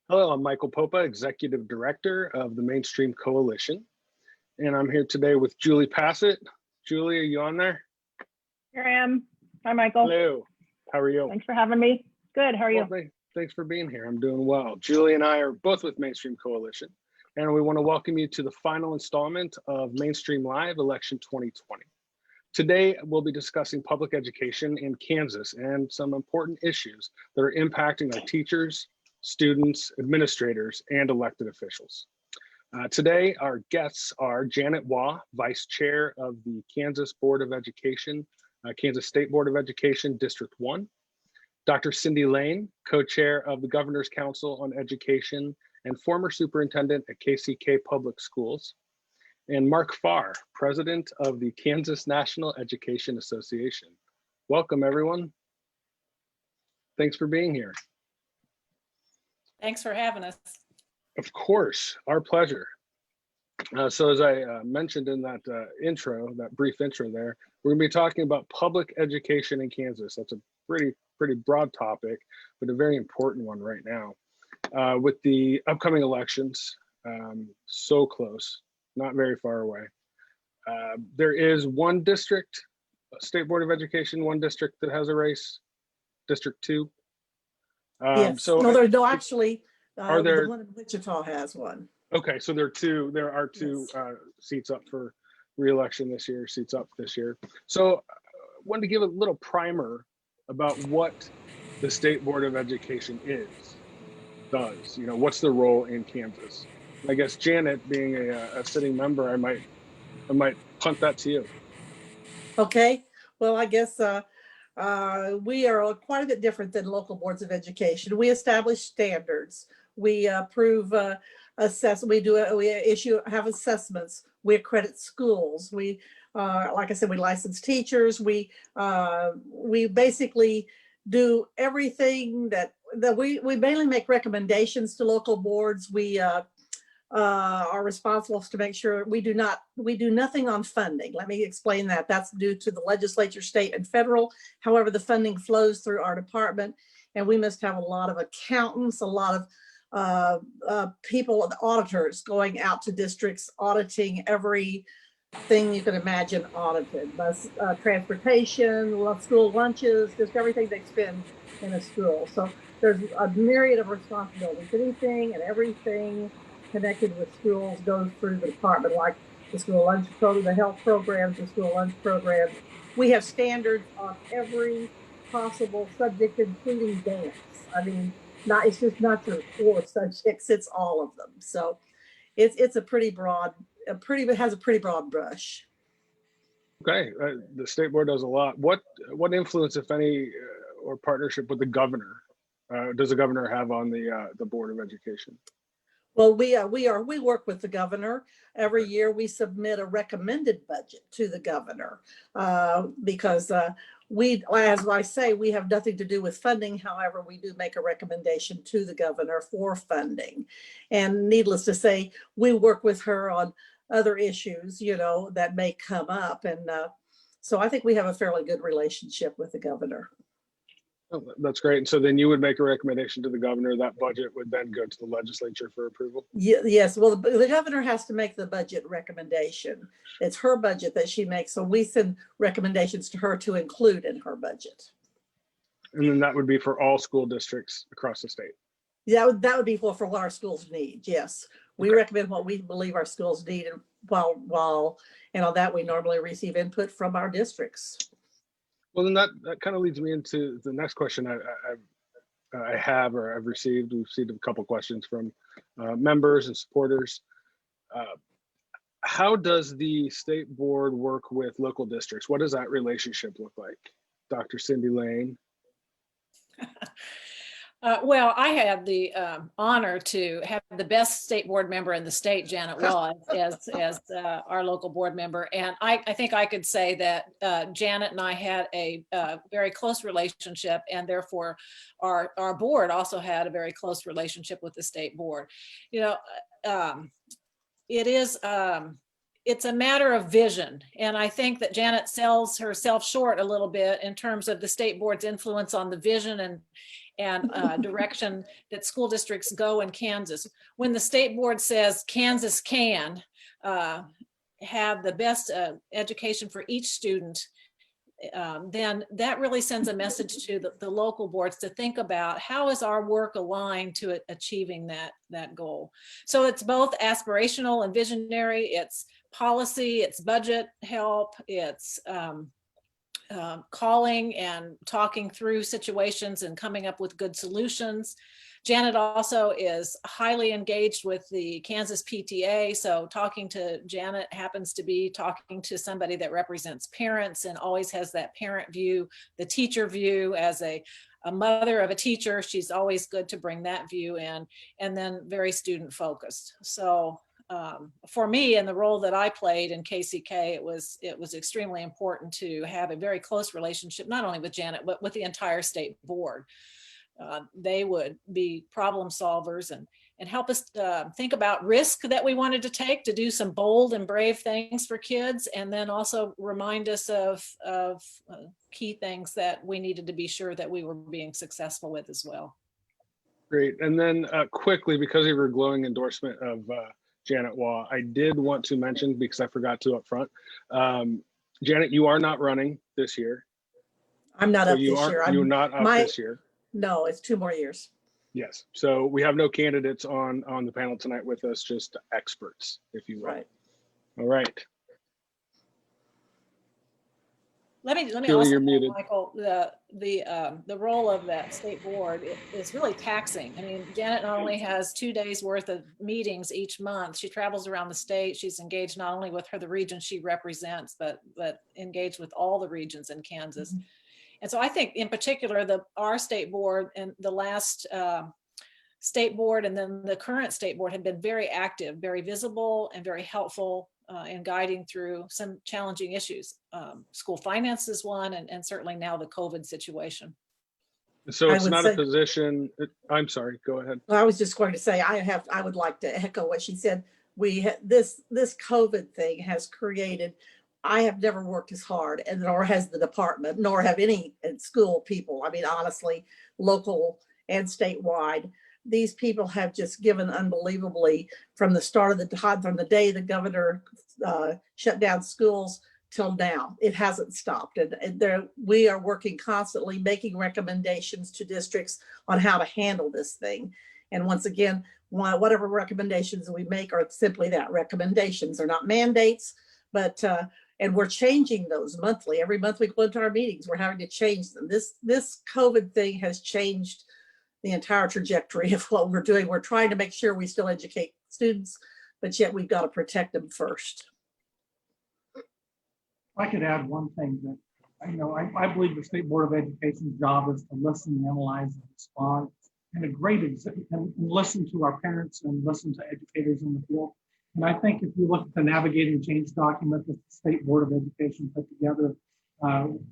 Hello, I'm Michael Popa, Executive Director of the Mainstream Coalition. And I'm here today with Julie Passett. Julie, are you on there? Here I am. Hi, Michael. Hello, how are you? Thanks for having me. Good, how are you? Thanks for being here. I'm doing well. Julie and I are both with Mainstream Coalition, and we want to welcome you to the final installment of Mainstream Live Election 2020. Today, we'll be discussing public education in Kansas and some important issues that are impacting our teachers, students, administrators, and elected officials. Today, our guests are Janet Waugh, Vice Chair of the Kansas Board of Education, Kansas State Board of Education, District 1, Dr. Cindy Lane, Co-Chair of the Governor's Council on Education and former Superintendent at KCK Public Schools, and Mark Farr, President of the Kansas National Education Association. Welcome, everyone. Thanks for being here. Thanks for having us. Of course, our pleasure. So as I mentioned in that intro, that brief intro there, we're gonna be talking about public education in Kansas. That's a pretty broad topic, but a very important one right now. With the upcoming elections so close, not very far away. There is one district, State Board of Education, one district that has a race, District 2. Yes. So no, actually, are there, the one in Wichita has one. Okay, so there are two Yes. Seats up for re-election this year, seats up this year. So I wanted to give a little primer about what the State Board of Education does, you know, what's the role in Kansas? I guess Janet, being a sitting member, I might punt that to you. Okay, well, I guess we are quite a bit different than local boards of education. We establish standards. We approve, assess. We have assessments. We accredit schools. We, like I said, we license teachers. We basically do everything that we mainly make recommendations to local boards. We are responsible to make sure we do nothing on funding. Let me explain that. That's due to the legislature, state and federal. However, the funding flows through our department, and we must have a lot of accountants, a lot of people, the auditors going out to districts, auditing everything you can imagine audited. Bus, transportation, school lunches, just everything they spend in a school. So there's a myriad of responsibilities. Anything and everything connected with schools goes through the department, like the school lunch program, the health programs, the school lunch programs. We have standards on every possible subject, including dance. I mean, it's just not your core subjects, it's all of them. So it's a pretty broad, it has a pretty broad brush. Okay, the State Board does a lot. What influence, if any, or partnership with the governor does the governor have on the Board of Education? Well, we work with the governor. Every year we submit a recommended budget to the governor because as I say, we have nothing to do with funding. However, we do make a recommendation to the governor for funding. And needless to say, we work with her on other issues, you know, that may come up. And so I think we have a fairly good relationship with the governor. Oh, that's great. And so then you would make a recommendation to the governor. That budget would then go to the legislature for approval? Yes. Well, the governor has to make the budget recommendation. It's her budget that she makes. So we send recommendations to her to include in her budget. And then that would be for all school districts across the state? Yeah, that would be for what our schools need. Yes. We recommend what we believe our schools need. And while and on that, we normally receive input from our districts. Well, then that kind of leads me into the next question I've received. We've received a couple questions from members and supporters. How does the State Board work with local districts? What does that relationship look like? Dr. Cindy Lane. Well, I have the honor to have the best state board member in the state, Janet Waugh, as our local board member. And I think I could say that Janet and I had a very close relationship, and therefore our board also had a very close relationship with the state board. You know, it's a matter of vision. And I think that Janet sells herself short a little bit in terms of the state board's influence on the vision and direction that school districts go in Kansas. When the state board says Kansas can have the best education for each student, then that really sends a message to the local boards to think about how is our work aligned to achieving that goal. So it's both aspirational and visionary, it's policy, it's budget help, it's calling and talking through situations and coming up with good solutions. Janet also is highly engaged with the Kansas PTA. So talking to Janet happens to be talking to somebody that represents parents and always has that parent view, the teacher view. As a mother of a teacher, she's always good to bring that view in, and then very student focused. So for me, in the role that I played in KCK, it was extremely important to have a very close relationship, not only with Janet, but with the entire state board. They would be problem solvers and help us think about risk that we wanted to take to do some bold and brave things for kids, and then also remind us of key things that we needed to be sure that we were being successful with as well. Great. And then quickly, because of your glowing endorsement of Janet Waugh, I did want to mention, because I forgot to up front, Janet, you are not running this year. I'm not So up this year. You're not up this year. No, it's 2 more years. Yes. So we have no candidates on the panel tonight with us, just experts, if you will. Right. All right. Let me Julie, also you're say, muted. Michael, the role of that state board is really taxing. I mean, Janet not only has 2 days worth of meetings each month, she travels around the state. She's engaged not only with the region she represents, but engaged with all the regions in Kansas. Mm-hmm. And so I think in particular, our state board and the last state board and then the current state board have been very active, very visible, and very helpful in guiding through some challenging issues. School finance is one, and certainly now the COVID situation. So it's not a position. I'm sorry, go ahead. I was just going to say, I would like to echo what she said. This COVID thing has created, I have never worked as hard, and nor has the department, nor have any school people. I mean, honestly, local and statewide, these people have just given unbelievably from the start of the time, from the day the governor shut down schools till now. It hasn't stopped. And we are working constantly, making recommendations to districts on how to handle this thing. And once again, whatever recommendations we make are simply that, recommendations. They're not mandates, but and we're changing those monthly. Every month we go into our meetings, we're having to change them. This COVID thing has changed the entire trajectory of what we're doing. We're trying to make sure we still educate students, but yet we've got to protect them first. I could add one thing that I believe the State Board of Education's job is to listen, analyze, and respond, and and listen to our parents and listen to educators in the field. And I think if you look at the Navigating Change document that the State Board of Education put together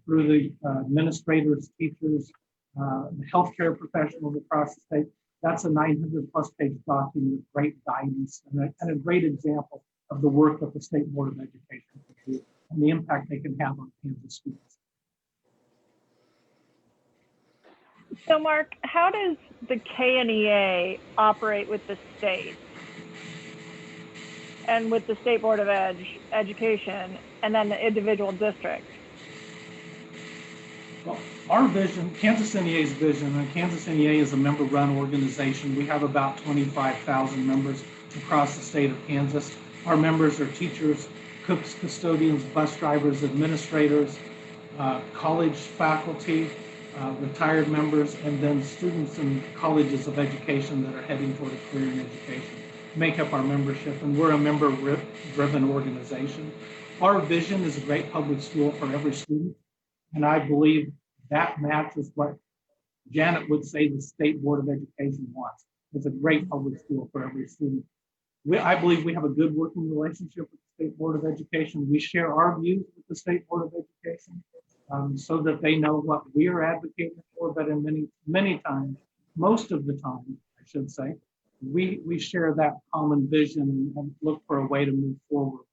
through the administrators, teachers, the healthcare professionals across the state, that's a 900+ page document with great guidance and a great example of the work that the State Board of Education can do and the impact they can have on Kansas students. So Mark, how does the KNEA operate with the state and with the State Board of Education and then the individual districts? Well, our vision, Kansas NEA's vision, and Kansas NEA is a member-run organization. We have about 25,000 members across the state of Kansas. Our members are teachers, cooks, custodians, bus drivers, administrators, college faculty, retired members, and then students in colleges of education that are heading toward a career in education make up our membership, and we're a member-driven organization. Our vision is a great public school for every student, and I believe that matches what Janet would say the State Board of Education wants. It's a great public school for every student. I believe we have a good working relationship with the State Board of Education. We share our views with the State Board of Education so that they know what we are advocating for, but in many times, most of the time, I should say, we share that common vision and look for a way to move forward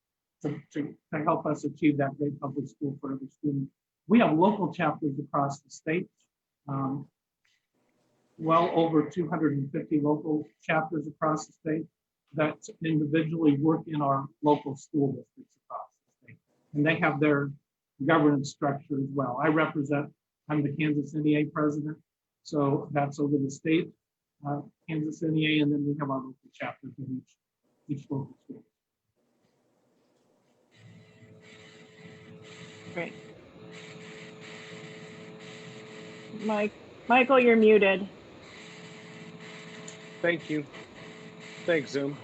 to help us achieve that great public school for every student. We have local chapters across the state. well over 250 local chapters across the state that individually work in our local school districts across the state. And they have their governance structure as well. I'm the Kansas Nea president, so that's over the state, Kansas Nea, and then we have our local chapters in each local school. Great. Michael, you're muted. Thank you. Thanks, Zoom.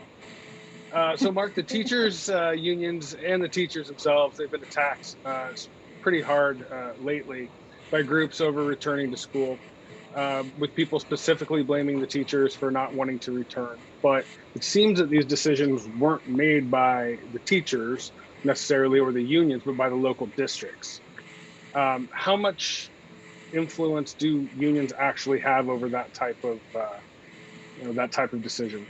So Mark, the teachers unions and the teachers themselves, they've been attacked pretty hard lately by groups over returning to school, with people specifically blaming the teachers for not wanting to return. But it seems that these decisions weren't made by the teachers necessarily or the unions, but by the local districts. How much influence do unions actually have over that type of decision?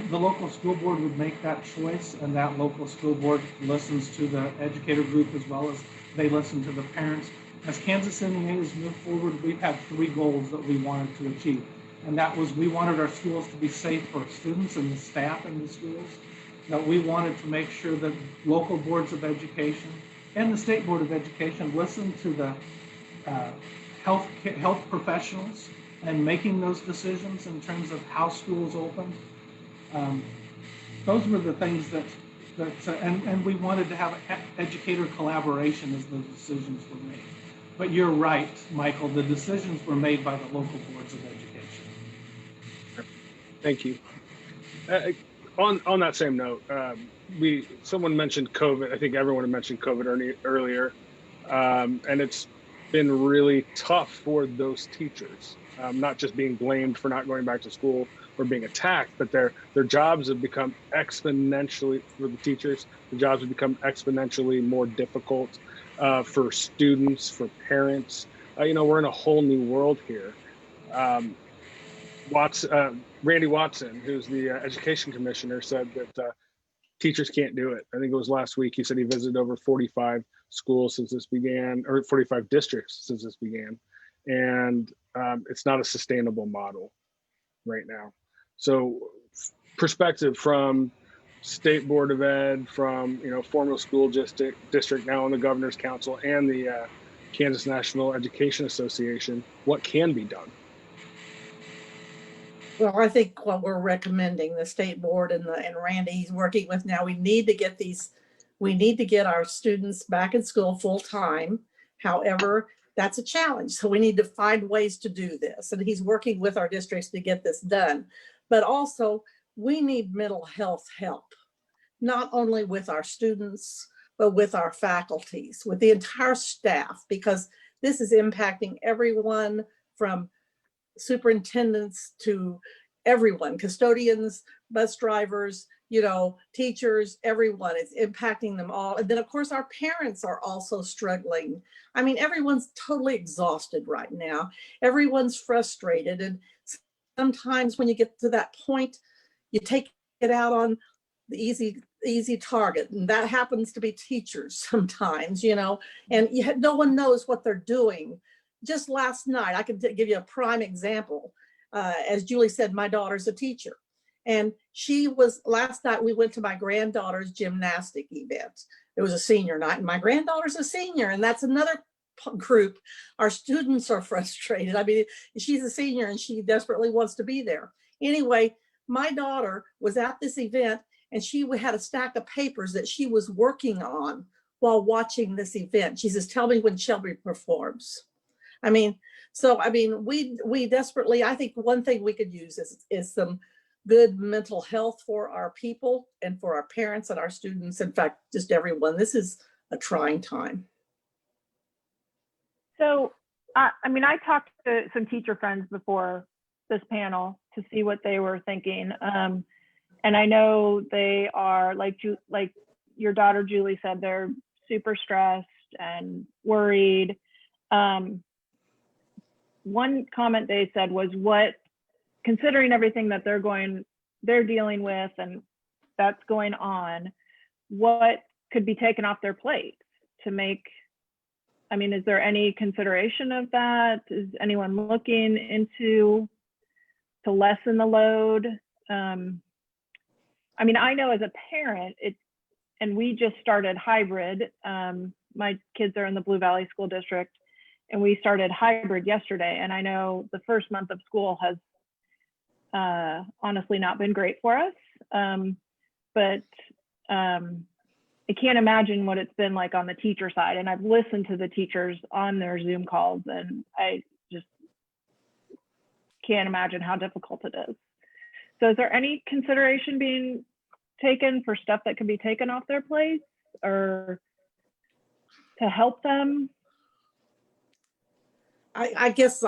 The local school board would make that choice, and that local school board listens to the educator group as well as they listen to the parents. As Kansas Nea has moved forward, we've had 3 goals that we wanted to achieve. And that was, we wanted our schools to be safe for students and the staff in the schools. That we wanted to make sure that local boards of education and the state board of education listen to the health professionals and making those decisions in terms of how schools open. Those were the things and we wanted to have educator collaboration as the decisions were made. But you're right, Michael, the decisions were made by the local boards of education. Thank you. On that same note, someone mentioned COVID. I think everyone had mentioned COVID earlier, and it's been really tough for those teachers, not just being blamed for not going back to school or being attacked, but their jobs have become exponentially, for the teachers, the jobs have become exponentially more difficult for students, for parents. We're in a whole new world here. Randy Watson, who's the education commissioner, said that teachers can't do it. I think it was last week. He said he visited over 45 schools since this began, or 45 districts since this began. And it's not a sustainable model right now. So perspective from State Board of Ed, from former school district, now in the Governor's Council, and the Kansas National Education Association, what can be done? Well, I think what we're recommending, the state board and Randy he's working with now, we need to get our students back in school full time. However, that's a challenge. So we need to find ways to do this. And he's working with our districts to get this done. But also we need mental health help, not only with our students, but with our faculties, with the entire staff, because this is impacting everyone from superintendents to everyone, custodians, bus drivers, teachers, everyone. It's impacting them all. And then of course our parents are also struggling. I mean, everyone's totally exhausted right now. Everyone's frustrated. And sometimes when you get to that point, you take it out on the easy target. And that happens to be teachers sometimes, and no one knows what they're doing. Just last night, I can give you a prime example. As Julie said, my daughter's a teacher. And last night we went to my granddaughter's gymnastic event. It was a senior night and my granddaughter's a senior, and that's another group. Our students are frustrated. I mean, she's a senior and she desperately wants to be there. Anyway, my daughter was at this event and she had a stack of papers that she was working on while watching this event. She says, "Tell me when Shelby performs." We desperately, I think one thing we could use is some good mental health for our people and for our parents and our students. In fact, just everyone. This is a trying time. So, I talked to some teacher friends before this panel to see what they were thinking. And I know they are, like your daughter Julie said, they're super stressed and worried. One comment they said was, considering everything that they're dealing with and that's going on, what could be taken off their plate to make I mean, is there any consideration of that? Is anyone looking into to lessen the load? I mean, I know as a parent, and we just started hybrid. My kids are in the Blue Valley School District, and we started hybrid yesterday. And I know the first month of school has honestly not been great for us. But I can't imagine what it's been like on the teacher side. And I've listened to the teachers on their Zoom calls, and I just can't imagine how difficult it is. So is there any consideration being taken for stuff that can be taken off their plates or to help them? I guess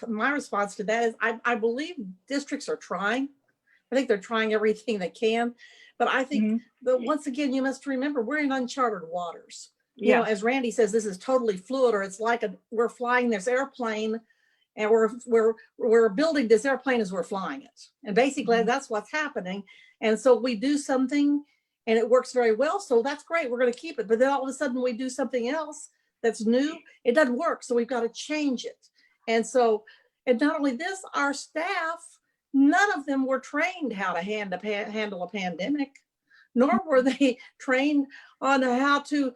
my response to that is I believe districts are trying. I think they're trying everything they can. But I think that once again, you must remember we're in uncharted waters. You know, as Randy says, this is totally fluid, or it's like we're flying this airplane and we're building this airplane as we're flying it. And basically that's what's happening. And so we do something and it works very well. So that's great. We're going to keep it. But then all of a sudden we do something else that's new. It doesn't work. So we've got to change it. And so, and not only this, our staff, none of them were trained how to handle a pandemic, nor were they trained on how to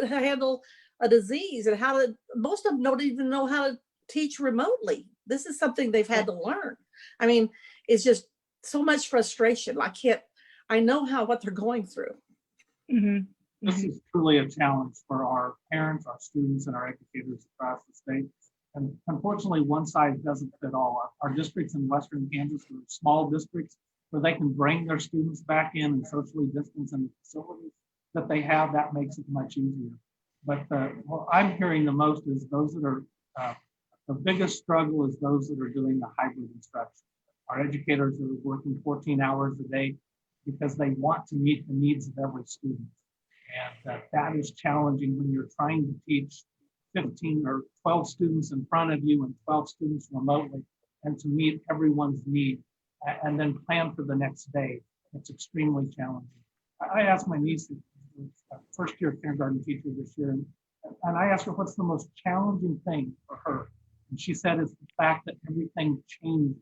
handle a disease, and most of them don't even know how to teach remotely. This is something they've had to learn. I mean, it's just so much frustration. I know what they're going through. This is truly a challenge for our parents, our students, and our educators across the state. And unfortunately, one size doesn't fit all. Our districts in Western Kansas are small districts where they can bring their students back in and socially distance in the facilities that they have. That makes it much easier. But what I'm hearing the most is those that are, the biggest struggle is those that are doing the hybrid instruction. Our educators are working 14 hours a day because they want to meet the needs of every student. And that is challenging when you're trying to teach 15 or 12 students in front of you and 12 students remotely, and to meet everyone's need and then plan for the next day. It's extremely challenging. I asked my niece, first year kindergarten teacher this year, and I asked her what's the most challenging thing for her. And she said it's the fact that everything changed.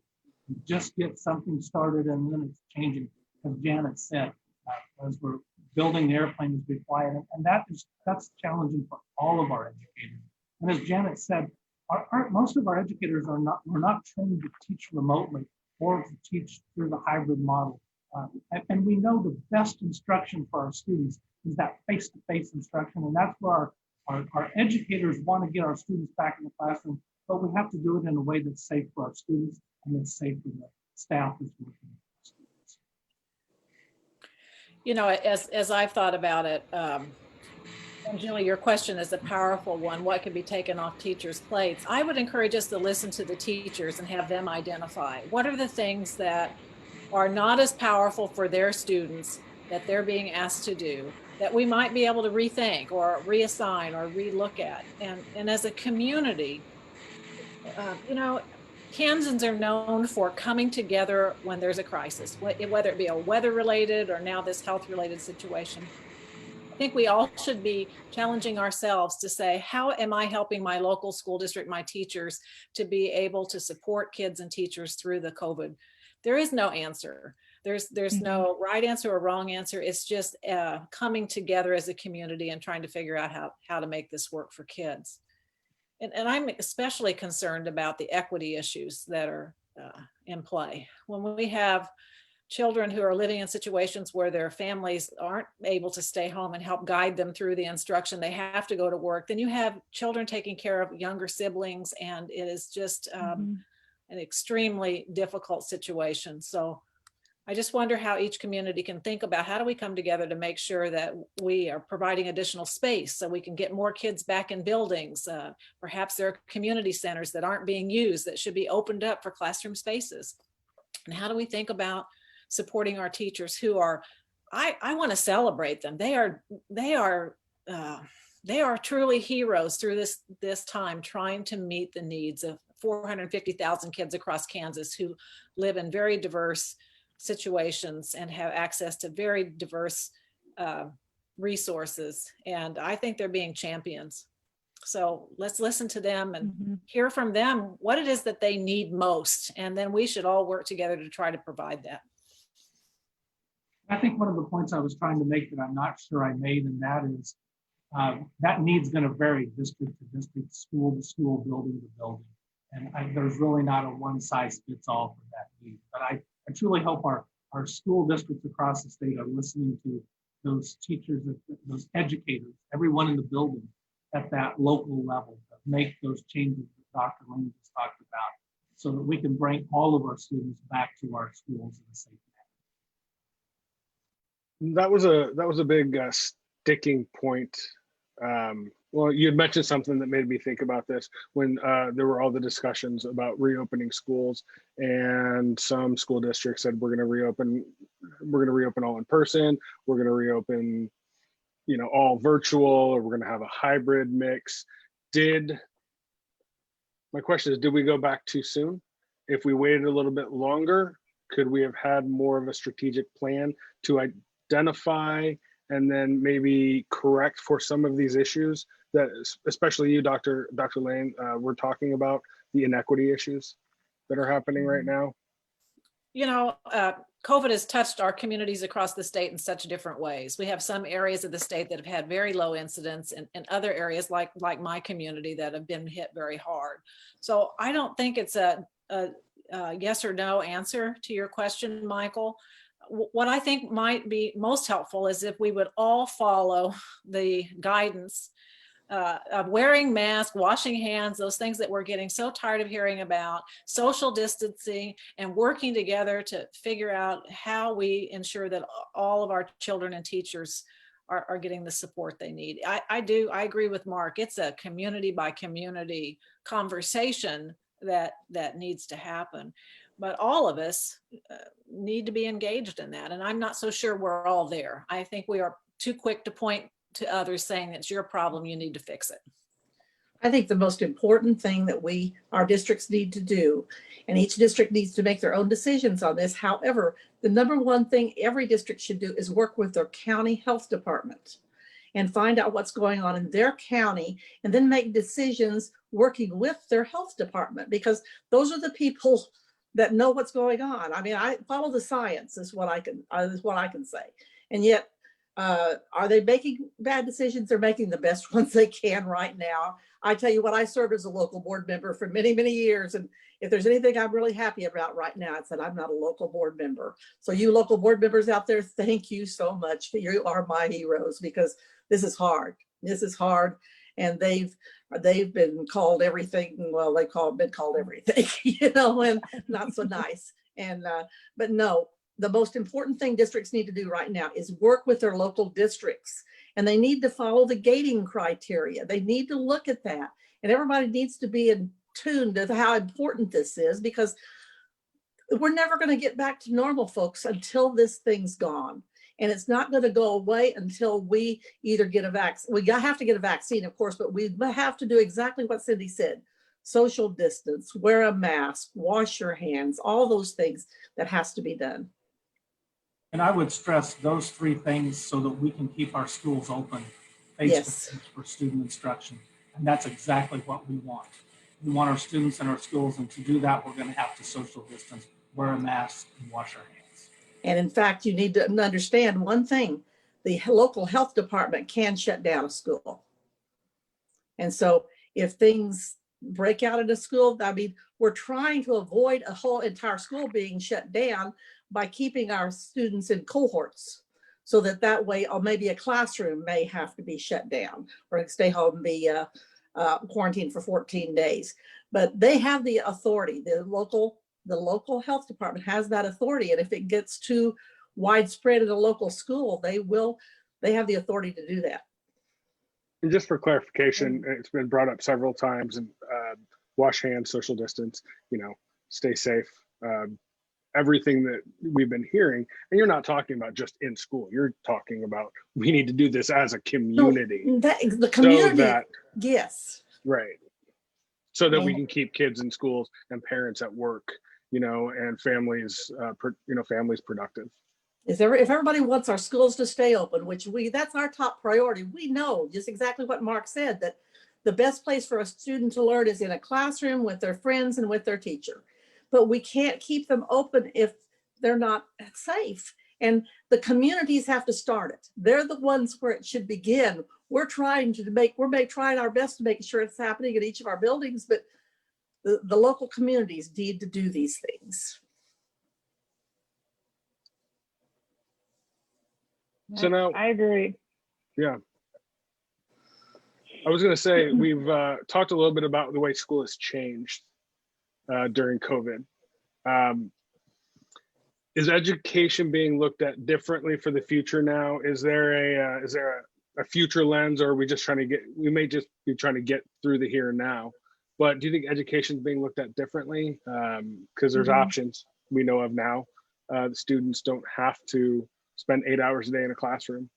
You just get something started and then it's changing. As Janet said, as we're building the airplane as we fly it, and that's challenging for all of our educators. And as Janet said, most of our educators we're not trained to teach remotely or to teach through the hybrid model. And we know the best instruction for our students is that face-to-face instruction, and that's where our educators want to get our students back in the classroom, but we have to do it in a way that's safe for our students and that's safe for the staff that's working with our students. You know, as I've thought about it, and Julie, your question is a powerful one. What can be taken off teachers' plates? I would encourage us to listen to the teachers and have them identify what are the things that are not as powerful for their students that they're being asked to do that we might be able to rethink or reassign or relook at. And as a community, you know, Kansans are known for coming together when there's a crisis, whether it be a weather-related or now this health-related situation. I think we all should be challenging ourselves to say, how am I helping my local school district, my teachers, to be able to support kids and teachers through the COVID? There is no answer. There's no right answer or wrong answer. It's just coming together as a community and trying to figure out how to make this work for kids. And I'm especially concerned about the equity issues that are in play. When we have children who are living in situations where their families aren't able to stay home and help guide them through the instruction, they have to go to work, then you have children taking care of younger siblings, and it is just an extremely difficult situation. So I just wonder how each community can think about how do we come together to make sure that we are providing additional space so we can get more kids back in buildings. Perhaps there are community centers that aren't being used that should be opened up for classroom spaces. And how do we think about supporting our teachers who are, I want to celebrate them. They are truly heroes through this time, trying to meet the needs of 450,000 kids across Kansas who live in very diverse situations and have access to very diverse resources, and I think they're being champions. So let's listen to them and Mhm. hear from them what it is that they need most. And then we should all work together to try to provide that. I think one of the points I was trying to make that I'm not sure I made, and that is that need's going to vary district to district, school to school, building to building. And there's really not a one size fits all for that need. But I truly hope our school districts across the state are listening to those teachers, those educators, everyone in the building at that local level that make those changes that Dr. Lane just talked about, so that we can bring all of our students back to our schools in a safe manner. That was a big sticking point. Well, you had mentioned something that made me think about this when there were all the discussions about reopening schools, and some school districts said we're going to reopen all in person, we're going to reopen, all virtual, or we're going to have a hybrid mix. My question is, did we go back too soon? If we waited a little bit longer, could we have had more of a strategic plan to identify and then maybe correct for some of these issues that, especially you, Dr. Lane, we're talking about the inequity issues that are happening right now? COVID has touched our communities across the state in such different ways. We have some areas of the state that have had very low incidence, and other areas like my community that have been hit very hard. So I don't think it's a yes or no answer to your question, Michael. What I think might be most helpful is if we would all follow the guidance of wearing masks, washing hands, those things that we're getting so tired of hearing about, social distancing, and working together to figure out how we ensure that all of our children and teachers are getting the support they need. I agree with Mark. It's a community by community conversation that needs to happen. But all of us need to be engaged in that. And I'm not so sure we're all there. I think we are too quick to point to others saying it's your problem, you need to fix it. I think the most important thing that our districts need to do, and each district needs to make their own decisions on this. However, the number one thing every district should do is work with their county health department and find out what's going on in their county, and then make decisions working with their health department, because those are the people that know what's going on. I mean, I follow the science is what I can say. And yet, are they making bad decisions? They're making the best ones they can right now. I tell you what, I served as a local board member for many, many years. And if there's anything I'm really happy about right now, it's that I'm not a local board member. So you local board members out there, thank you so much. You are my heroes, because this is hard. This is hard. And they've been called everything. Well, been called everything, and not so nice. And, but no, the most important thing districts need to do right now is work with their local districts, and they need to follow the gating criteria. They need to look at that, and everybody needs to be in tune to how important this is, because we're never going to get back to normal, folks, until this thing's gone. And it's not going to go away until we either get a vaccine. We have to get a vaccine, of course, but we have to do exactly what Cindy said. Social distance, wear a mask, wash your hands, all those things that has to be done. And I would stress those three things so that we can keep our schools open face-to-face for student instruction. And that's exactly what we want. We want our students in our schools, and to do that, we're going to have to social distance, wear a mask, and wash our hands. And in fact, you need to understand one thing: the local health department can shut down a school. And so if things break out in a school, I mean, we're trying to avoid a whole entire school being shut down by keeping our students in cohorts, so that way, or maybe a classroom may have to be shut down or stay home and be quarantined for 14 days. But they have the authority. The local health department has that authority. And if it gets too widespread in a local school, they have the authority to do that. And just for clarification, it's been brought up several times, and wash hands, social distance, stay safe, everything that we've been hearing. And you're not talking about just in school. You're talking about, we need to do this as a community. No, the community, so that, yes. Right. So that we can keep kids in schools and parents at work, and families, families productive. If everybody wants our schools to stay open, which that's our top priority, we know just exactly what Mark said, that the best place for a student to learn is in a classroom with their friends and with their teacher. But we can't keep them open if they're not safe. And the communities have to start it. They're the ones where it should begin. We're trying our best to make sure it's happening in each of our buildings, but the local communities need to do these things. So now, I agree. yeah. I was going to say, we've talked a little bit about the way school has changed during COVID. Is education being looked at differently for the future now? Is there a future lens, or are we just we may just be trying to get through the here and now? But do you think education is being looked at differently? Because there's options we know of now. The students don't have to spend 8 hours a day in a classroom.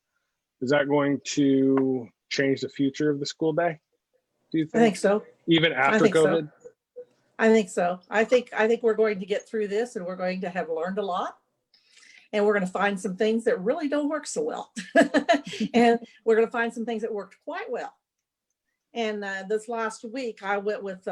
Is that going to change the future of the school day, do you think? I think so. Even after COVID? So. I think so. I think we're going to get through this, and we're going to have learned a lot. And we're going to find some things that really don't work so well. And we're going to find some things that worked quite well. And this last week, I went with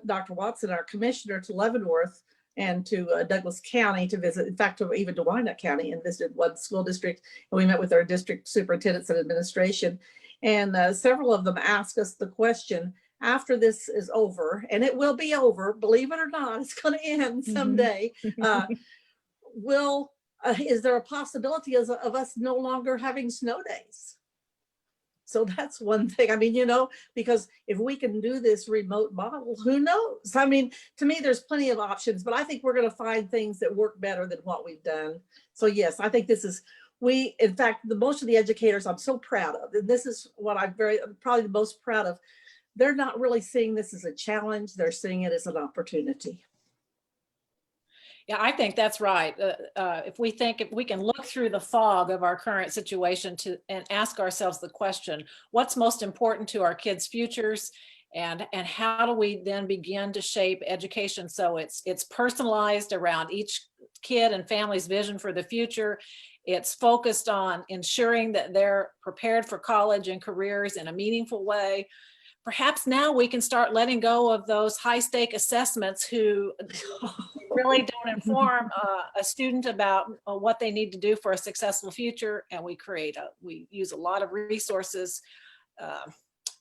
Dr. Watson, our commissioner, to Leavenworth and to Douglas County to visit, in fact, even to Wyandotte County, and visited one school district. And we met with our district superintendents and administration. And several of them asked us the question, after this is over, and it will be over, believe it or not, it's going to end someday. Is there a possibility of us no longer having snow days? So that's one thing. I mean, because if we can do this remote model, who knows? I mean, to me, there's plenty of options, but I think we're going to find things that work better than what we've done. So yes, I think this is, in fact, most of the educators I'm so proud of, and this is what I'm probably the most proud of, they're not really seeing this as a challenge. They're seeing it as an opportunity. Yeah, I think that's right. If we can look through the fog of our current situation and ask ourselves the question, what's most important to our kids' futures, and how do we then begin to shape education so it's personalized around each kid and family's vision for the future. It's focused on ensuring that they're prepared for college and careers in a meaningful way. Perhaps now we can start letting go of those high-stake assessments who really don't inform a student about what they need to do for a successful future. And we use a lot of resources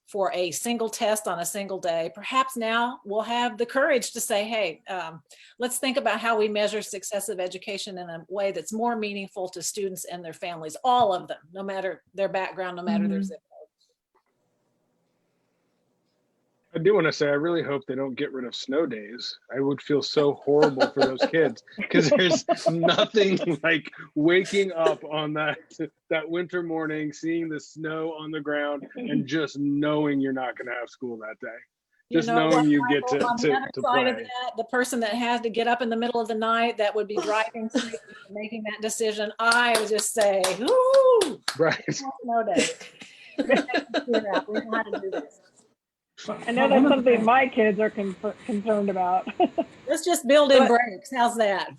for a single test on a single day. Perhaps now we'll have the courage to say, hey, let's think about how we measure success of education in a way that's more meaningful to students and their families, all of them, no matter their background, no matter their zip code. I do want to say, I really hope they don't get rid of snow days. I would feel so horrible for those kids, because there's nothing like waking up on that winter morning, seeing the snow on the ground, and just knowing you're not going to have school that day. Just knowing you get to play. The person that had to get up in the middle of the night that would be driving through making that decision, I would just say, ooh, right. Snow day. We know how to do this. I know that's something my kids are concerned about. Let's just build in breaks. How's that?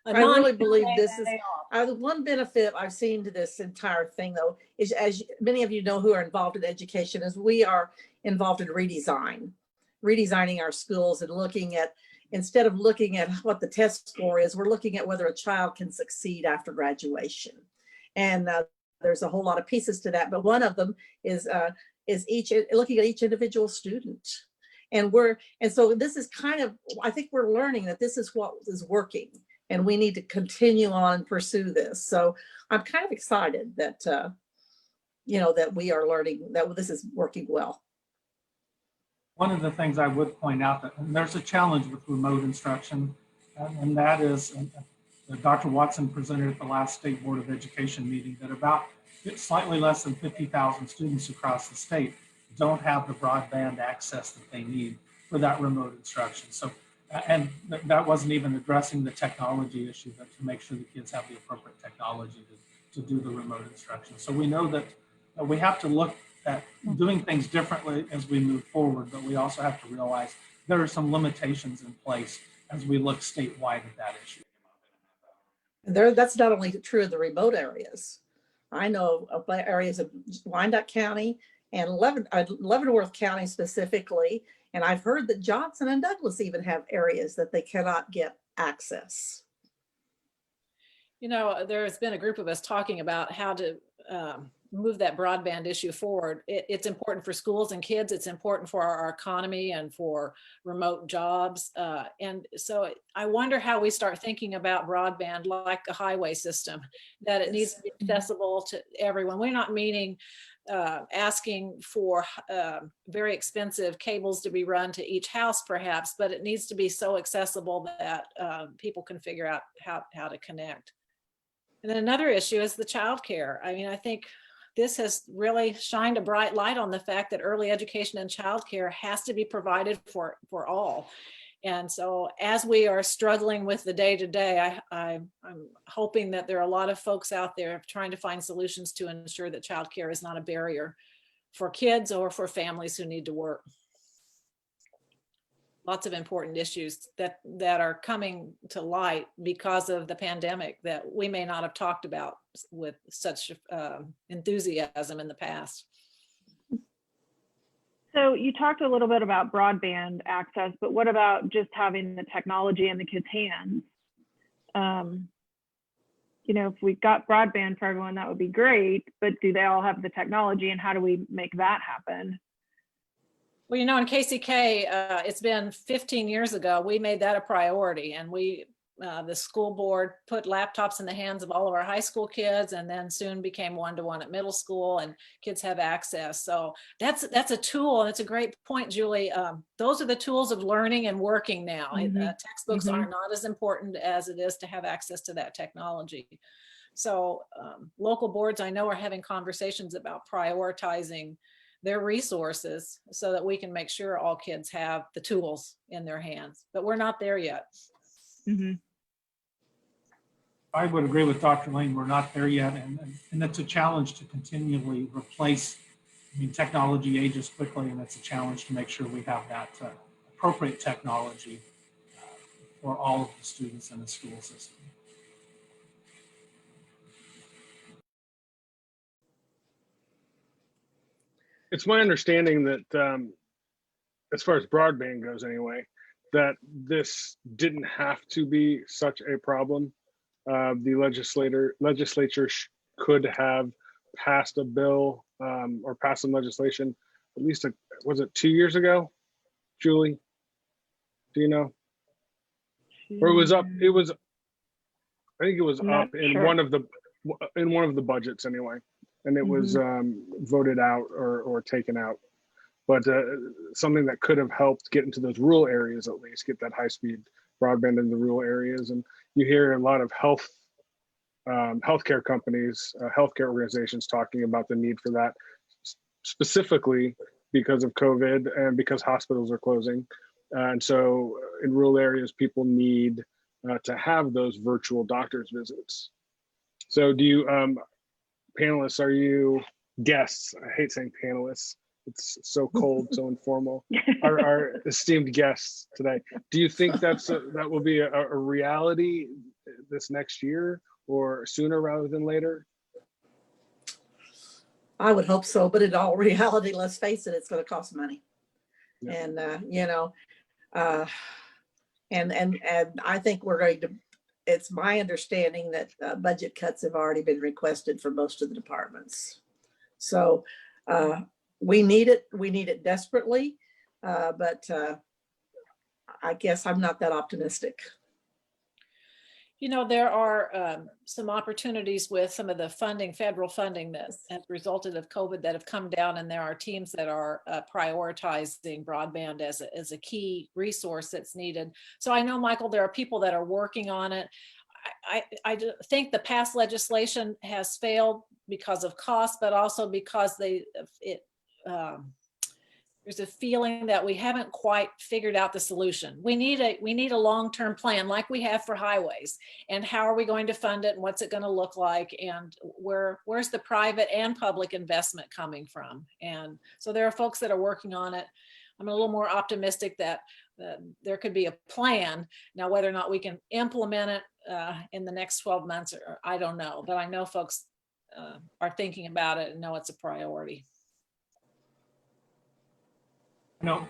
I really believe this is the one benefit I've seen to this entire thing, though, is, as many of you know who are involved in education, is we are involved in redesigning our schools and looking at, instead of looking at what the test score is, we're looking at whether a child can succeed after graduation. And there's a whole lot of pieces to that, but one of them is looking at each individual student. And so this is kind of, I think we're learning that this is what is working, and we need to continue on and pursue this. So I'm kind of excited that, that we are learning that this is working well. One of the things I would point out, that there's a challenge with remote instruction, and that is, Dr. Watson presented at the last State Board of Education meeting, that about slightly less than 50,000 students across the state don't have the broadband access that they need for that remote instruction. So, and that wasn't even addressing the technology issue, but to make sure the kids have the appropriate technology to do the remote instruction. So we know that we have to look at doing things differently as we move forward, but we also have to realize there are some limitations in place as we look statewide at that issue. That's not only true of the remote areas. I know of areas of Wyandotte County and Leavenworth County specifically, and I've heard that Johnson and Douglas even have areas that they cannot get access. You know, there's been a group of us talking about how to move that broadband issue forward. It's important for schools and kids. It's important for our economy and for remote jobs. And so I wonder how we start thinking about broadband like a highway system, that it needs to be accessible to everyone. We're not meaning asking for very expensive cables to be run to each house perhaps, but it needs to be so accessible that people can figure out how to connect. And then another issue is the childcare. I mean, I think this has really shined a bright light on the fact that early education and childcare has to be provided for all. And so as we are struggling with the day-to-day, I'm hoping that there are a lot of folks out there trying to find solutions to ensure that childcare is not a barrier for kids or for families who need to work. Lots of important issues that are coming to light because of the pandemic that we may not have talked about with such enthusiasm in the past. So you talked a little bit about broadband access, but what about just having the technology in the kids' hands? You know, if we got broadband for everyone, that would be great, but do they all have the technology, and how do we make that happen? Well, you know, in KCK, it's been 15 years ago, we made that a priority, and the school board put laptops in the hands of all of our high school kids, and then soon became one-to-one at middle school, and kids have access. So that's a tool, and it's a great point, Julie. Those are the tools of learning and working now. Textbooks are not as important as it is to have access to that technology. So local boards, I know, are having conversations about prioritizing their resources so that we can make sure all kids have the tools in their hands, but we're not there yet. I would agree with Dr. Lane. We're not there yet, and it's a challenge to continually replace. I mean, technology ages quickly, and it's a challenge to make sure we have that appropriate technology for all of the students in the school system. It's my understanding that as far as broadband goes anyway, that this didn't have to be such a problem. The legislature could have passed a bill or passed some legislation, at least, was it 2 years ago, Julie? Do you know? Or it was up, I think it was up in one of the budgets anyway. And it was voted out or taken out, but something that could have helped get into those rural areas, at least get that high-speed broadband in the rural areas. And you hear a lot of healthcare companies, healthcare organizations talking about the need for that, specifically because of COVID and because hospitals are closing. And so in rural areas, people need to have those virtual doctor's visits. So do you, panelists, are you guests? I hate saying panelists. It's so cold, so informal. Our esteemed guests today. Do you think that will be a reality this next year or sooner rather than later? I would hope so, but in all reality, let's face it, it's going to cost money. Yeah. And and I think we're going to. It's my understanding that budget cuts have already been requested for most of the departments. So we need it. We need it desperately. But I guess I'm not that optimistic. You know, there are some opportunities with some of the funding, federal funding that has resulted of COVID that have come down, and there are teams that are prioritizing broadband as a key resource that's needed. So I know, Michael, there are people that are working on it. I think the past legislation has failed because of cost, but also because there's a feeling that we haven't quite figured out the solution. We need a long-term plan like we have for highways, and how are we going to fund it, and what's it going to look like, and where's the private and public investment coming from? And so there are folks that are working on it. I'm a little more optimistic that there could be a plan. Now, whether or not we can implement it in the next 12 months, or I don't know, but I know folks are thinking about it and know it's a priority. No,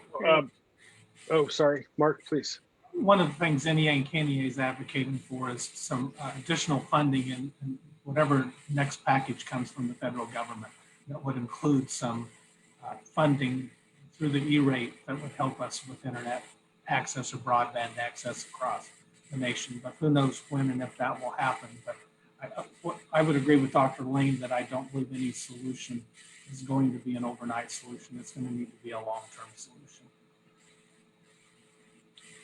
Oh, sorry, Mark, please. one of the things NEA and KNEA is advocating for is some additional funding and whatever next package comes from the federal government that would include some funding through the E-rate that would help us with internet access or broadband access across the nation. But who knows when and if that will happen. But I would agree with Dr. Lane that I don't believe any solution is going to be an overnight solution. It's going to need to be a long-term solution.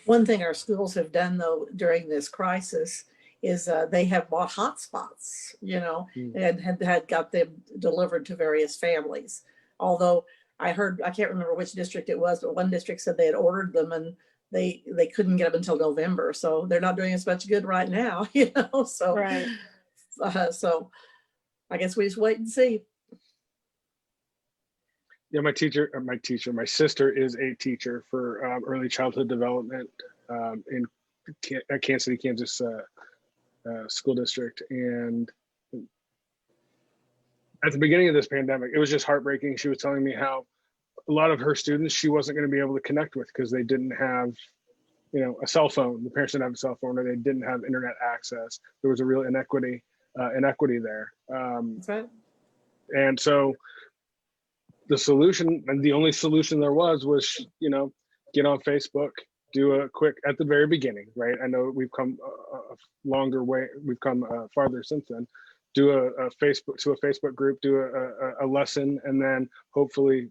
One thing our schools have done though during this crisis is they have bought hotspots, and had got them delivered to various families. Although I heard, I can't remember which district it was, but one district said they had ordered them and they couldn't get them until November. So they're not doing as much good right now, so, Right. So I guess we just wait and see. Yeah, my sister is a teacher for early childhood development at Kansas City, Kansas school district. And at the beginning of this pandemic, it was just heartbreaking. She was telling me how a lot of her students she wasn't going to be able to connect with because they didn't have, a cell phone. The parents didn't have a cell phone, or they didn't have internet access. There was a real inequity there. That's right. And so the solution, and the only solution there was, get on Facebook, do a quick, at the very beginning, right? I know we've come a longer way, we've come farther since then. Do a Facebook group, do a lesson, and then hopefully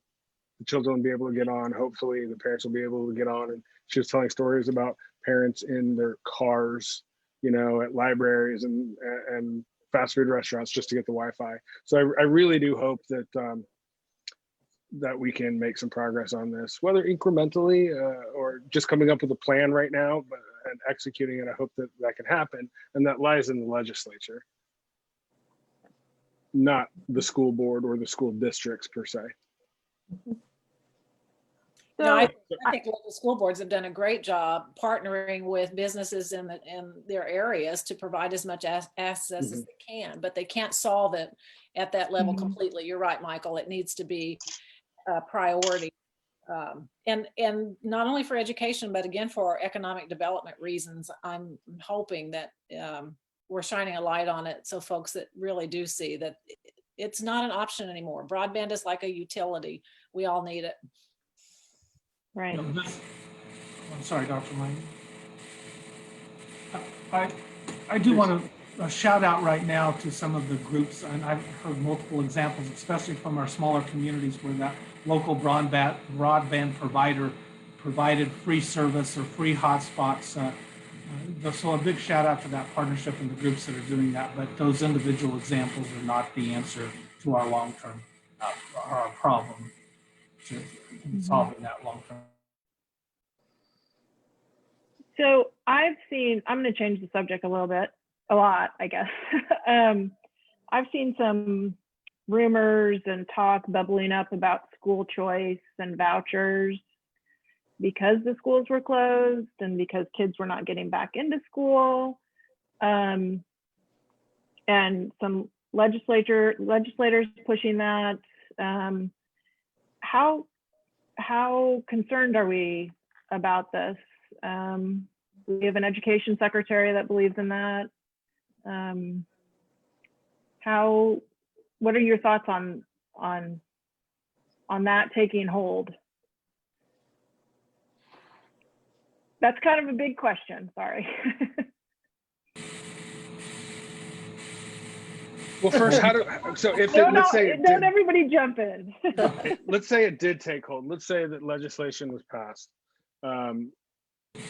the children will be able to get on. Hopefully the parents will be able to get on. And she was telling stories about parents in their cars, at libraries and fast food restaurants just to get the Wi-Fi. So I really do hope that that we can make some progress on this, whether incrementally or just coming up with a plan right now, and executing it. I hope that can happen, and that lies in the legislature, not the school board or the school districts per se. No, I think local school boards have done a great job partnering with businesses in their areas to provide as much access as they can, but they can't solve it at that level completely. You're right, Michael. It needs to be a priority, and not only for education, but again for economic development reasons. I'm hoping that we're shining a light on it so folks that really do see that it's not an option anymore. Broadband is like a utility. We all need it. Right. I'm sorry, Dr. Lane. I do want to shout out right now to some of the groups, and I've heard multiple examples, especially from our smaller communities where that local broadband provider provided free service or free hotspots. So a big shout out to that partnership and the groups that are doing that, but those individual examples are not the answer to our long-term our problem to solving that long-term. So I've seen, I'm going to change the subject a lot, I guess. I've seen some rumors and talk bubbling up about school choice and vouchers because the schools were closed and because kids were not getting back into school. And some legislators pushing that. How concerned are we about this? We have an education secretary that believes in that. What are your thoughts on that taking hold? That's kind of a big question, sorry. Well, first, Don't everybody jump in. Let's say it did take hold. Let's say that legislation was passed. And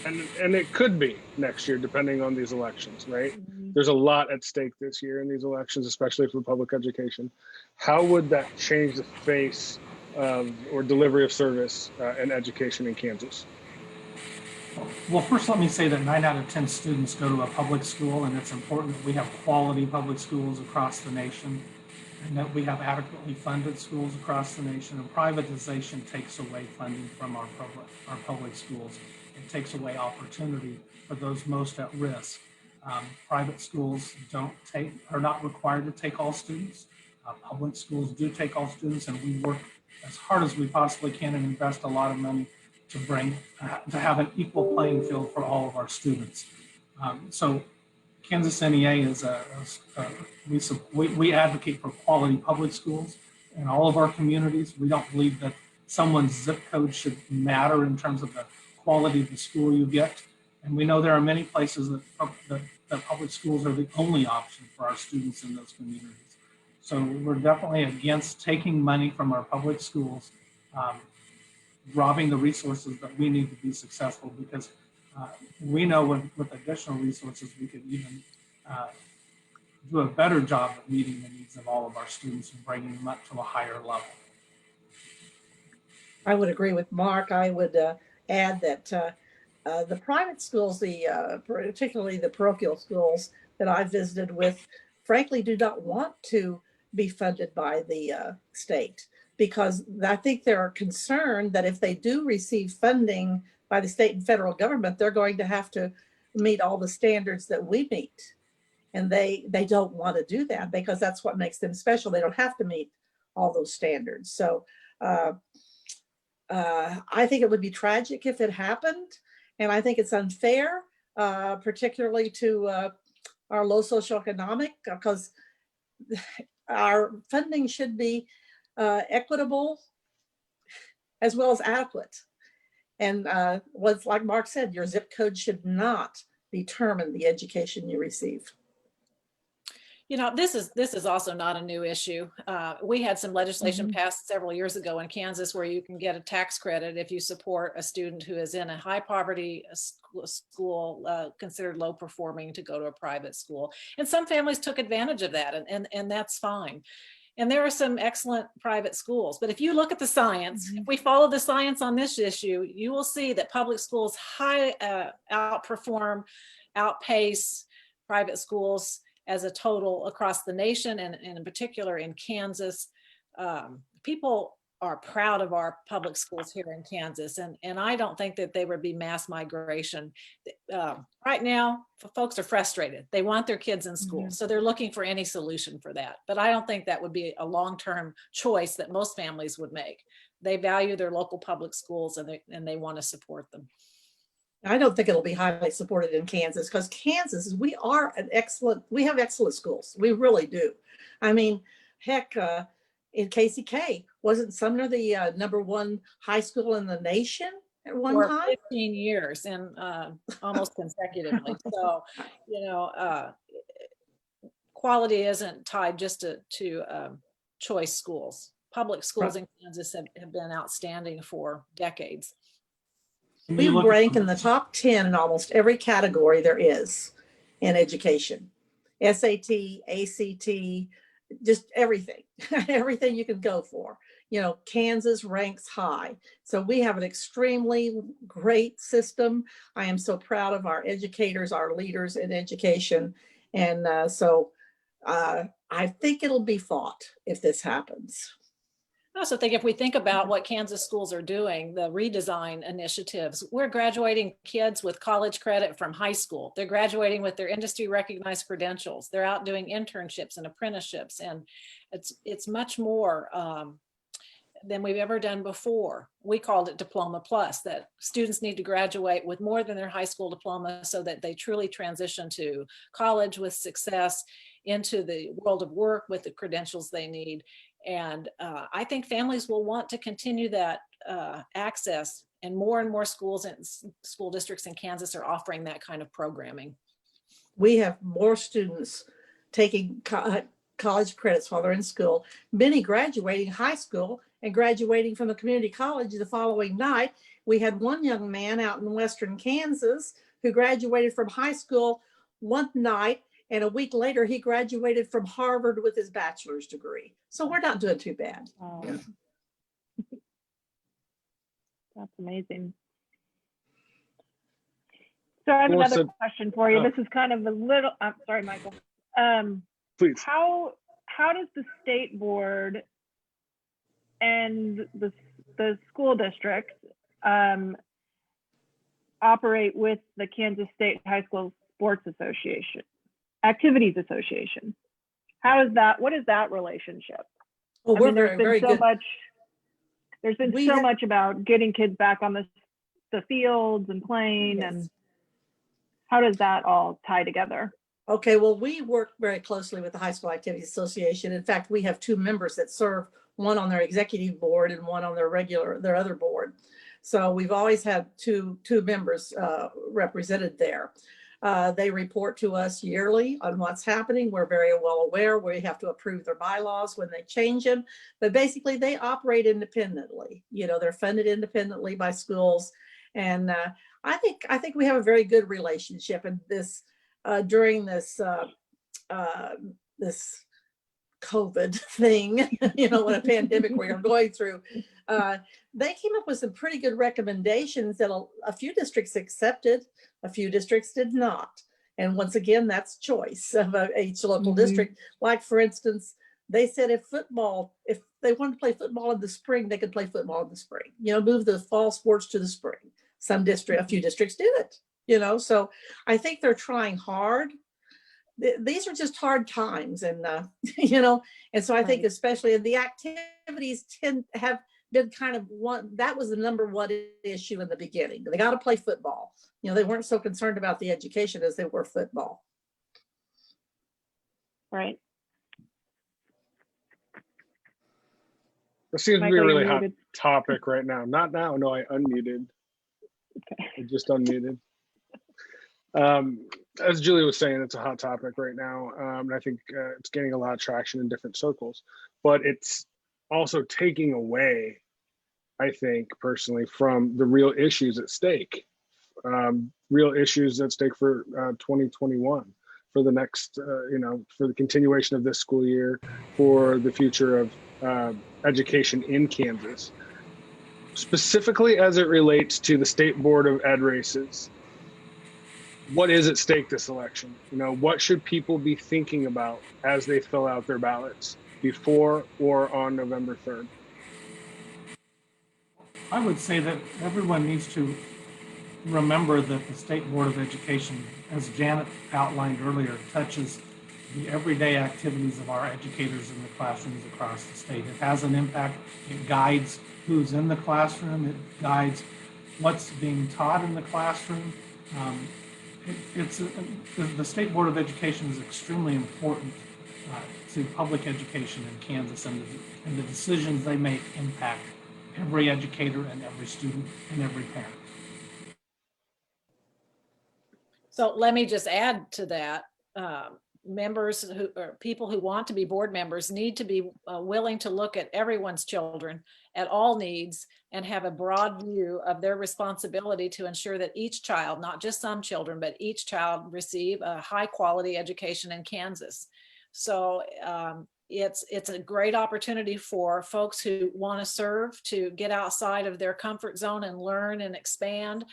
it could be next year, depending on these elections, right? There's a lot at stake this year in these elections, especially for public education. How would that change the face of or delivery of service and education in Kansas? Well, first let me say that 9 out of 10 students go to a public school, and it's important that we have quality public schools across the nation. and that we have adequately funded schools across the nation, and privatization takes away funding from our public schools. It takes away opportunity for those most at risk. Private schools are not required to take all students. Public schools do take all students, and we work as hard as we possibly can and invest a lot of money to to have an equal playing field for all of our students. So Kansas NEA is we advocate for quality public schools in all of our communities. We don't believe that someone's zip code should matter in terms of the quality of the school you get. And we know there are many places that public schools are the only option for our students in those communities. So we're definitely against taking money from our public schools, robbing the resources that we need to be successful, because we know with additional resources, we could even do a better job of meeting the needs of all of our students and bringing them up to a higher level. I would agree with Mark. I would add that the private schools, particularly the parochial schools that I visited with, frankly, do not want to be funded by the state, because I think they're concerned that if they do receive funding by the state and federal government, they're going to have to meet all the standards that we meet. And they don't want to do that, because that's what makes them special. They don't have to meet all those standards. So I think it would be tragic if it happened. And I think it's unfair, particularly to our low socioeconomic, because our funding should be equitable as well as adequate. And what's like Mark said, your zip code should not determine the education you receive. You know, this is also not a new issue. We had some legislation Mhm. passed several years ago in Kansas where you can get a tax credit if you support a student who is in a high poverty school, considered low performing, to go to a private school. And some families took advantage of that, and that's fine. And there are some excellent private schools. But if you look at the science, if we follow the science on this issue, you will see that public schools outpace private schools as a total across the nation, and in particular in Kansas. People are proud of our public schools here in Kansas, and I don't think that there would be mass migration. Right now, folks are frustrated. They want their kids in school, so they're looking for any solution for that. But I don't think that would be a long-term choice that most families would make. They value their local public schools, and they want to support them. I don't think it'll be highly supported in Kansas, because Kansas, we have excellent schools. We really do. I mean, heck, in KCK, wasn't Sumner the #1 high school in the nation at one For time? 15 years and almost consecutively. So, you know, quality isn't tied just to choice schools. Public schools in Kansas have been outstanding for decades. We rank in the top 10 in almost every category there is in education. SAT, ACT, just everything, everything you can go for. You know, Kansas ranks high. So we have an extremely great system. I am so proud of our educators, our leaders in education. And I think it'll be fought if this happens. I also think if we think about what Kansas schools are doing, the redesign initiatives, we're graduating kids with college credit from high school. They're graduating with their industry recognized credentials. They're out doing internships and apprenticeships. And it's much more than we've ever done before. We called it Diploma Plus, that students need to graduate with more than their high school diploma so that they truly transition to college with success, into the world of work with the credentials they need. And I think families will want to continue that access, and more schools and school districts in Kansas are offering that kind of programming. We have more students taking college credits while they're in school, many graduating high school and graduating from the community college the following night. We had one young man out in western Kansas who graduated from high school one night, and a week later, he graduated from Harvard with his bachelor's degree. So we're not doing too bad. Yeah. That's amazing. So I have another question for you. This is kind of a little, I'm sorry, Michael. Please. How how does the state board and the school district operate with the Kansas State High School Sports Association, Activities Association? How is that? What is that relationship? Well, I we're mean, there's been very so good. much. There's been We so have- much about getting kids back on the fields and playing, Yes. and how does that all tie together? Okay, well, we work very closely with the High School Activities Association. In fact, we have two members that serve, one on their executive board and one on their other board. So we've always had two members represented there. They report to us yearly on what's happening. We're very well aware. We have to approve their bylaws when they change them, but basically they operate independently. You know, they're funded independently by schools. And I think we have a very good relationship. And this during this this COVID thing, you know, what a pandemic we are going through, they came up with some pretty good recommendations that a few districts accepted, a few districts did not. And once again, that's choice of each local district. Like, for instance, they said if they wanted to play football in the spring, they could play football in the spring, you know, move the fall sports to the spring. A few districts did it, you know, so I think they're trying hard. These are just hard times, and you know, and so I think especially the activities have been kind of that was the number one issue in the beginning. They got to play football. You know, they weren't so concerned about the education as they were football. Right. It seems to be a Michael, really you're hot muted. topic right now. Not now. No, I unmuted. Okay. I just unmuted. As Julie was saying, it's a hot topic right now. And I think it's gaining a lot of traction in different circles, but it's also taking away, I think personally, from the real issues at stake. Real issues at stake for 2021, for the next, you know, for the continuation of this school year, for the future of education in Kansas, specifically as it relates to the State Board of Ed races. What is at stake this election? You know, what should people be thinking about as they fill out their ballots before or on November 3rd? I would say that everyone needs to remember that the State Board of Education, as Janet outlined earlier, touches the everyday activities of our educators in the classrooms across the state. It has an impact. It guides who's in the classroom. It guides what's being taught in the classroom. The State Board of Education is extremely important to public education in Kansas, and the decisions they make impact every educator and every student and every parent. So let me just add to that. Members or people who want to be board members need to be willing to look at everyone's children, at all needs, and have a broad view of their responsibility to ensure that each child, not just some children, but each child receive a high quality education in Kansas. So it's a great opportunity for folks who want to serve to get outside of their comfort zone and learn and expand.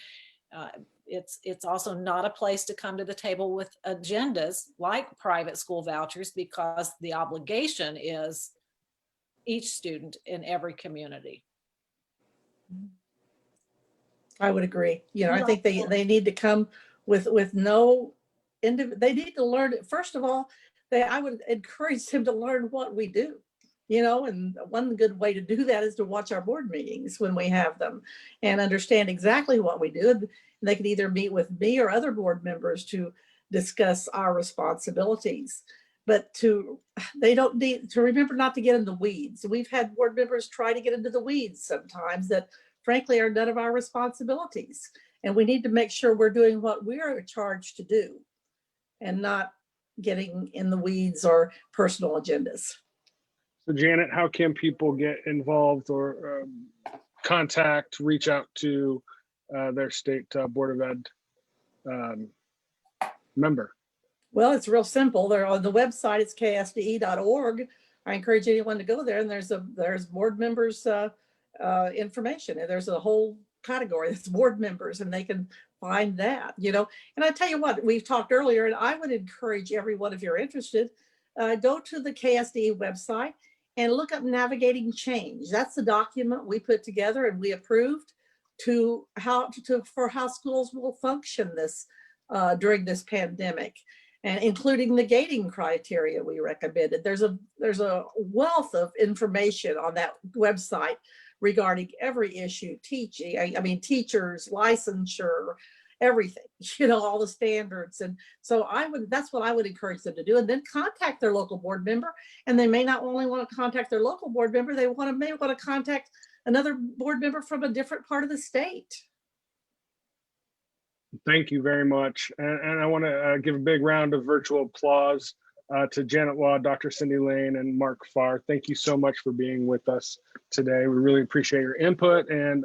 It's also not a place to come to the table with agendas like private school vouchers, because the obligation is each student in every community. I would agree. You know, I think they need to come with no they need to learn. First of all, I would encourage them to learn what we do. You know, and one good way to do that is to watch our board meetings when we have them and understand exactly what we do. They can either meet with me or other board members to discuss our responsibilities, but they don't need to remember not to get in the weeds. We've had board members try to get into the weeds sometimes that frankly are none of our responsibilities. And we need to make sure we're doing what we are charged to do and not getting in the weeds or personal agendas. So Janet, how can people get involved or reach out to their state Board of Ed member? Well, it's real simple. They're on the website. It's ksbe.org. I encourage anyone to go there, and there's board members information, and there's a whole category that's board members, and they can find that, you know. And I tell you what, we've talked earlier, and I would encourage everyone, if you're interested, go to the KSDE website and look up Navigating Change. That's the document we put together and we approved for how schools will function this during this pandemic, and including the gating criteria we recommended. There's a wealth of information on that website regarding every issue, teaching, I mean, teachers, licensure, everything, all the standards. And so that's what I would encourage them to do. And then contact their local board member. And they may not only want to contact their local board member, they may want to contact another board member from a different part of the state. Thank you very much. And I want to give a big round of virtual applause to Janet Waugh, Dr. Cindy Lane, and Mark Farr. Thank you so much for being with us today. We really appreciate your input and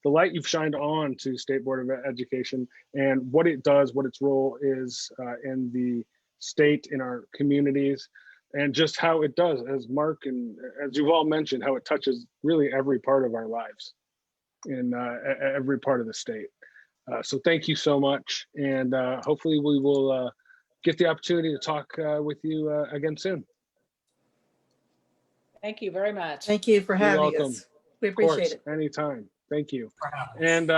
the light you've shined on to State Board of Education and what it does, what its role is in the state, in our communities, and just how it does, as Mark and as you've all mentioned, how it touches really every part of our lives in every part of the state. So thank you so much. And hopefully we will get the opportunity to talk with you again soon. Thank you very much. Thank you for having welcome. us. We appreciate it. Anytime. Thank you. And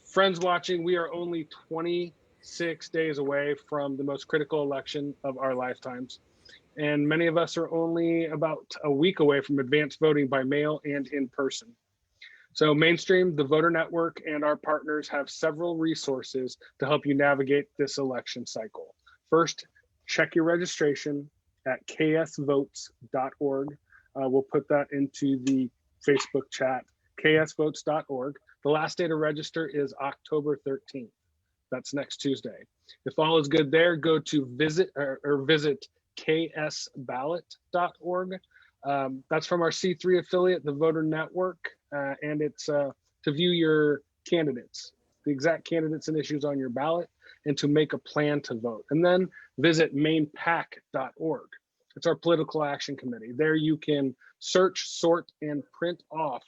friends watching, we are only 26 days away from the most critical election of our lifetimes. And many of us are only about a week away from advanced voting by mail and in person. So Mainstream, the Voter Network, and our partners have several resources to help you navigate this election cycle. First, check your registration at ksvotes.org. We'll put that into the Facebook chat, ksvotes.org. The last day to register is October 13th. That's next Tuesday. If all is good there, go to visit ksballot.org. That's from our C3 affiliate, the Voter Network, and it's to view your candidates, the exact candidates and issues on your ballot, and to make a plan to vote. And then visit mainpac.org. It's our political action committee. There you can search, sort, and print off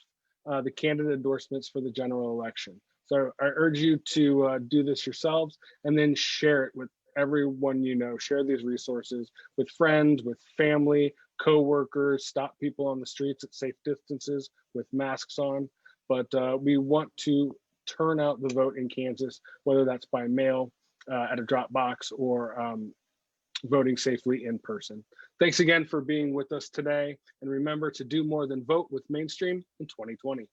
the candidate endorsements for the general election. So I urge you to do this yourselves and then share it with everyone you know. Share these resources with friends, with family, co-workers, stop people on the streets at safe distances with masks on. But we want to turn out the vote in Kansas, whether that's by mail, at a drop box, or voting safely in person. Thanks again for being with us today. And remember to do more than vote with Mainstream in 2020.